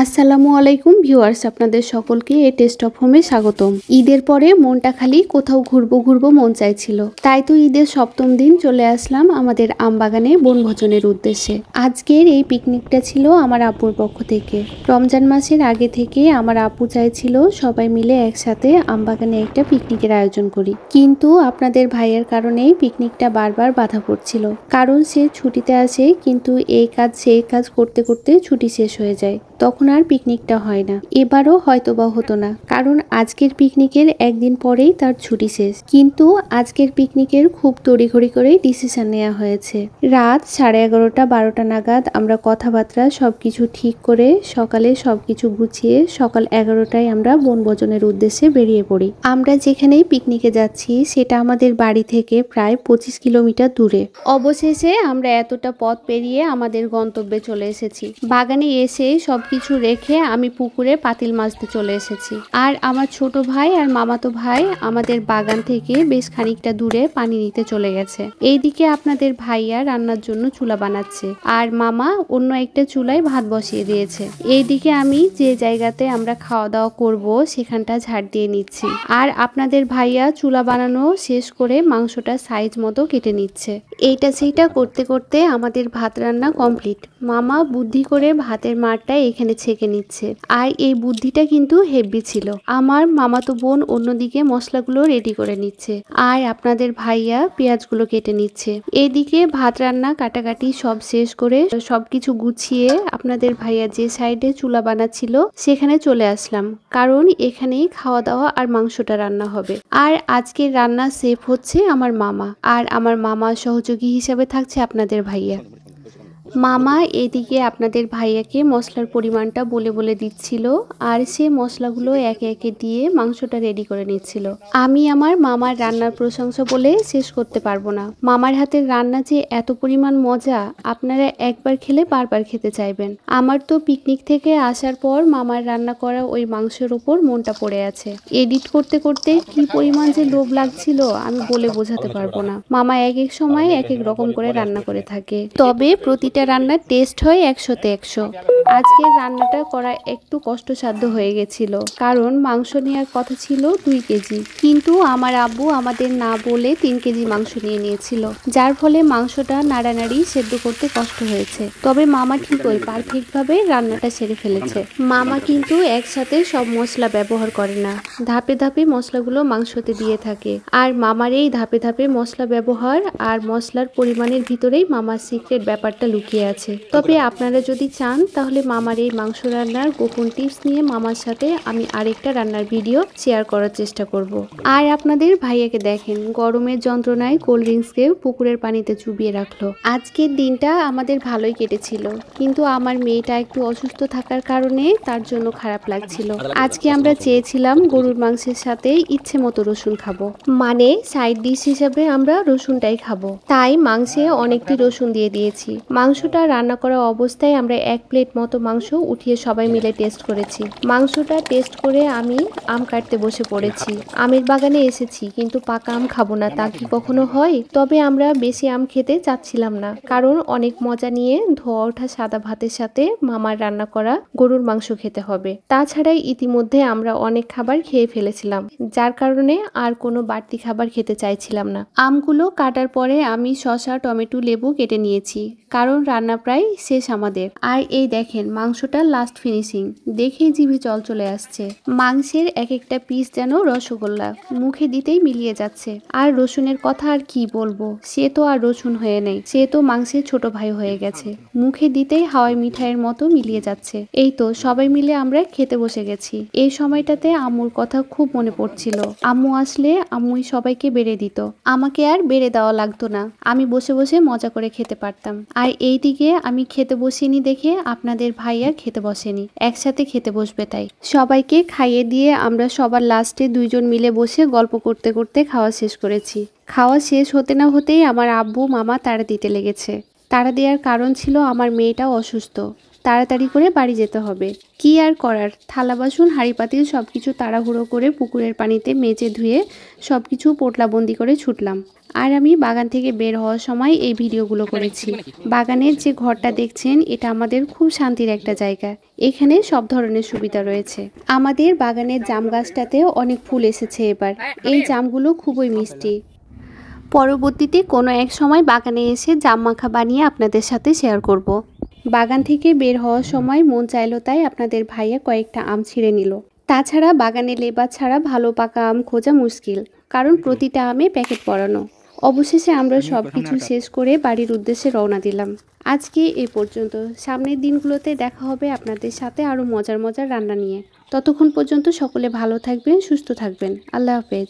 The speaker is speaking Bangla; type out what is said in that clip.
আসসালামু আলাইকুম ভিউয়ার্স, আপনাদের সকলকে এই টেস্ট অফ হোমে স্বাগতম। ঈদের পরে মনটা খালি কোথাও ঘুরবো মন চাইছিল, তাই তো ঈদের সপ্তম দিন চলে আসলাম আমাদের আমবাগানে বনভোজনের উদ্দেশ্যে। আজকের এই পিকনিকটা ছিল আমার আব্বুর পক্ষ থেকে। রমজান মাসের আগে থেকে আমার আব্বু চাইছিল সবাই মিলে একসাথে আমবাগানে একটা পিকনিকের আয়োজন করি, কিন্তু আপনাদের ভাইয়ের কারণে পিকনিকটা বারবার বাধা পড়ছিল। কারণ সে ছুটিতে আসে, কিন্তু এই কাজ সেই কাজ করতে করতে ছুটি শেষ হয়ে যায়, তখন আর পিকনিকটা হয় না। এবারও হয়তোবা হতো না, কারণ আজকের পিকনিকের একদিন পরেই তার ছুটি শেষ। কিন্তু আজকের পিকনিকের খুব তড়িঘড়ি করে ডিসিশন নেওয়া হয়েছে। রাত 11:30-12টা নাগাদ আমরা কথাবার্তা সবকিছু ঠিক করে সকালে সবকিছু গুছিয়ে সকাল 11টায় আমরা বনভোজনের উদ্দেশ্যে বেরিয়ে পড়ি। আমরা যেখানেই পিকনিকে যাচ্ছি সেটা আমাদের বাড়ি থেকে প্রায় 25 কিলোমিটার দূরে। অবশেষে আমরা এতটা পথ পেরিয়ে আমাদের গন্তব্যে চলে এসেছি। বাগানে এসে সবকিছু রেখে আমি পুকুরে পাতিল মাছতে চলে এসেছি। আর আমার ছোট ভাই আর মামাতো ভাই আমাদের বাগান থেকে বেশ খানিকটা দূরে পানি নিতে চলে গেছে। এইদিকে আপনাদের ভাইয়া রান্নার জন্য চুলা বানাচ্ছে, আর মামা অন্য একটা চুলায় ভাত বসিয়ে দিয়েছে। এইদিকে আমি যে জায়গাতে আমরা খাওয়া দাওয়া করব সেখানটা ঝাড় দিয়ে নিচ্ছি, আর আপনাদের ভাইয়া চুলা বানানো শেষ করে মাংসটা সাইজ মতো কেটে নিচ্ছে। এইটা সেইটা করতে করতে আমাদের ভাত রান্না কমপ্লিট। মামা বুদ্ধি করে ভাতের মারটা এখানে ছেঁকে নিচ্ছে, আর এই বুদ্ধিটা কিন্তু হেভি ছিল। আমার মামাতো বোন অন্যদিকে মশলাগুলো রেডি করে নিচ্ছে, আর আপনাদের ভাইয়া পেঁয়াজগুলো কেটে নিচ্ছে। এদিকে ভাত রান্না কাটাকাটি সব শেষ করে সবকিছু গুছিয়ে আপনাদের ভাইয়া যে সাইডে চুলা বানাচ্ছিল সেখানে চলে আসলাম, কারণ এখানেই খাওয়া দাওয়া আর মাংসটা রান্না হবে। আর আজকের রান্না শেফ হচ্ছে আমার মামা, আর আমার মামা সহযোগী হিসাবে থাকছে আপনাদের ভাইয়া। মামা এদিকে আপনাদের ভাইয়াকে মশলার পরিমাণটা বলে বলে দিচ্ছিল, আর সে মশলাগুলো একে একে দিয়ে মাংসটা রেডি করে নিচ্ছিল। আমি আমার মামার রান্নার প্রশংসা বলে শেষ করতে পারবো না। মামার হাতের রান্না যে এত পরিমাণ মজা, আপনারা একবার খেলে বারবার খেতে চাইবেন। আমার তো পিকনিক থেকে আসার পর মামার রান্না করা ওই মাংসের ওপর মনটা পড়ে আছে। এডিট করতে করতে কি পরিমাণ যে লোভ লাগছিল আমি বলে বোঝাতে পারবো না। মামা এক এক সময় এক এক রকম করে রান্না করে থাকে, তবে প্রতিটা রান্নার টেস্ট হয় 100-তে 100। আজকের রান্নাটা করা একটু কষ্টসাধ্য হয়ে গেছিল, কারণ মাংস নেওয়ার কথা ছিল 2 কেজি, কিন্তু আমার আব্বু আমাদের না বলে 3 কেজি মাংস নিয়ে নিয়েছিল, যার ফলে মাংসটা নাড়ানাড়ি সেদ্ধ করতে কষ্ট হয়েছে। তবে মামা ঠিক ওই পারফেক্ট ভাবে রান্নাটা সেরে ফেলেছে। মামা কিন্তু একসাথে সব মশলা ব্যবহার করে না, ধাপে ধাপে মশলাগুলো মাংসতে দিয়ে থাকে। আর মামার এই ধাপে ধাপে মশলা ব্যবহার আর মশলার পরিমাণের ভিতরেই মামার সিক্রেট ব্যাপারটা লুকিয়ে আছে। তবে আপনারা যদি চান তাহলে মামার এই মাংস রান্নার গোপন টিপস নিয়ে মামার সাথে আমি আরেকটা রান্নার ভিডিও শেয়ার করার চেষ্টা করব। আর আপনাদের ভাইয়াকে দেখেন গরমের যন্ত্রণায় কোল্ড ড্রিঙ্কসকে পুকুরের পানিতে চুবিয়ে রাখলো। আজকের দিনটা আমাদের ভালোই কেটেছিল, কিন্তু আমার মেয়েটা একটু অসুস্থ থাকার কারণে তার জন্য খারাপ লাগছিল। আজকে আমরা চেয়েছিলাম গরুর মাংসের সাথে ইচ্ছে মতো রসুন খাবো, মানে সাইড ডিশ হিসেবে আমরা রসুনটাই খাবো, তাই মাংসে অনেকটি রসুন দিয়ে দিয়েছি। মাংসটা রান্না করা অবস্থায় আমরা 1 প্লেট মতো মাংস উঠিয়ে সবাই মিলে টেস্ট করেছি। মাংসটা টেস্ট করে আমি আম কাটতে বসে পড়েছি। আমের বাগানে এসেছি, কিন্তু পাকা আম খাবো না তা কি কখনো হয়? তবে আমরা বেশি আম খেতে চাচ্ছিলাম না, কারণ অনেক মজা নিয়ে ধোয়া ওঠা সাদা ভাতের সাথে মামার রান্না করা গরুর মাংস খেতে হবে। তাছাড়াই ইতিমধ্যে আমরা অনেক খাবার খেয়ে ফেলেছিলাম, যার কারণে আর কোনো বাড়তি খাবার খেতে চাইছিলাম না। আমগুলো কাটার পরে আমি শসা, টমেটো, লেবু কেটে নিয়েছি, কারণ রান্না প্রায় শেষ আমাদের। আর এই দেখেন মাংসটা লাস্ট ফিনিশিং, দেখেই জিভে জল চলে আসছে। মাংসের এক একটা পিস যেন রসগোল্লা, মুখে দিতেই মিলিয়ে যাচ্ছে। আর রসুনের কথা আর কি বলবো, সে তো আর রসুন হয়ে নেই, সে তো মাংসের ছোট ভাই হয়ে গেছে। মুখে দিতেই হাওয়াই মিঠাইয়ের মতো মিলিয়ে যাচ্ছে। এই তো সবাই মিলে আমরা খেতে বসে গেছি। এই সময়টাতে আম্মুর কথা খুব মনে পড়ছিল। আম্মু আসলে আম্মুই সবাইকে বেড়ে দিত, আমাকে আর বেড়ে দেওয়া লাগতো না, আমি বসে বসে মজা করে খেতে পারতাম। আর এইদিকে আমি খেতে বসিনি দেখে আপনাদের ভাইয়া খেতে বসেনি, একসাথে খেতে বসবে তাই। সবাইকে খাইয়ে দিয়ে আমরা সবার লাস্টে 2 জন মিলে বসে গল্প করতে করতে খাওয়া শেষ করেছি। খাওয়া শেষ হতে না হতেই আমার আব্বু মামা তাড়া দিতে লেগেছে। তাড়া দেওয়ার কারণ ছিল আমার মেয়েটাও অসুস্থ, তাড়াতাড়ি করে বাড়ি যেতে হবে। কি আর করার, থালা বাসন হাঁড়ি পাতিল সবকিছু তাড়াহুড়ো করে পুকুরের পানিতে মেজে ধুয়ে সবকিছু পোটলাবন্দি করে ছুটলাম। আর আমি বাগান থেকে বের হওয়ার সময় এই ভিডিওগুলো করেছি। বাগানের যে ঘরটা দেখছেন এটা আমাদের খুব শান্তির একটা জায়গা। এখানে সব ধরনের সুবিধা রয়েছে। আমাদের বাগানের জাম গাছটাতেও অনেক ফুল এসেছে এবার। এই জামগুলো খুবই মিষ্টি। পরবর্তীতে কোনো এক সময় বাগানে এসে জাম মাখা বানিয়ে আপনাদের সাথে শেয়ার করব। বাগান থেকে বের হওয়ার সময় মন চাইলো তাই আপনাদের ভাইয়া কয়েকটা আম ছিঁড়ে নিল। তাছাড়া বাগানে লেবার ছাড়া ভালো পাকা আম খোঁজা মুশকিল, কারণ প্রতিটা আমে প্যাকেট পরানো। অবশেষে আমরা সব কিছু শেষ করে বাড়ির উদ্দেশ্যে রওনা দিলাম। আজকে এ পর্যন্ত। সামনের দিনগুলোতে দেখা হবে আপনাদের সাথে আরও মজার মজার রান্না নিয়ে। ততক্ষণ পর্যন্ত সকলে ভালো থাকবেন, সুস্থ থাকবেন। আল্লাহ হাফেজ।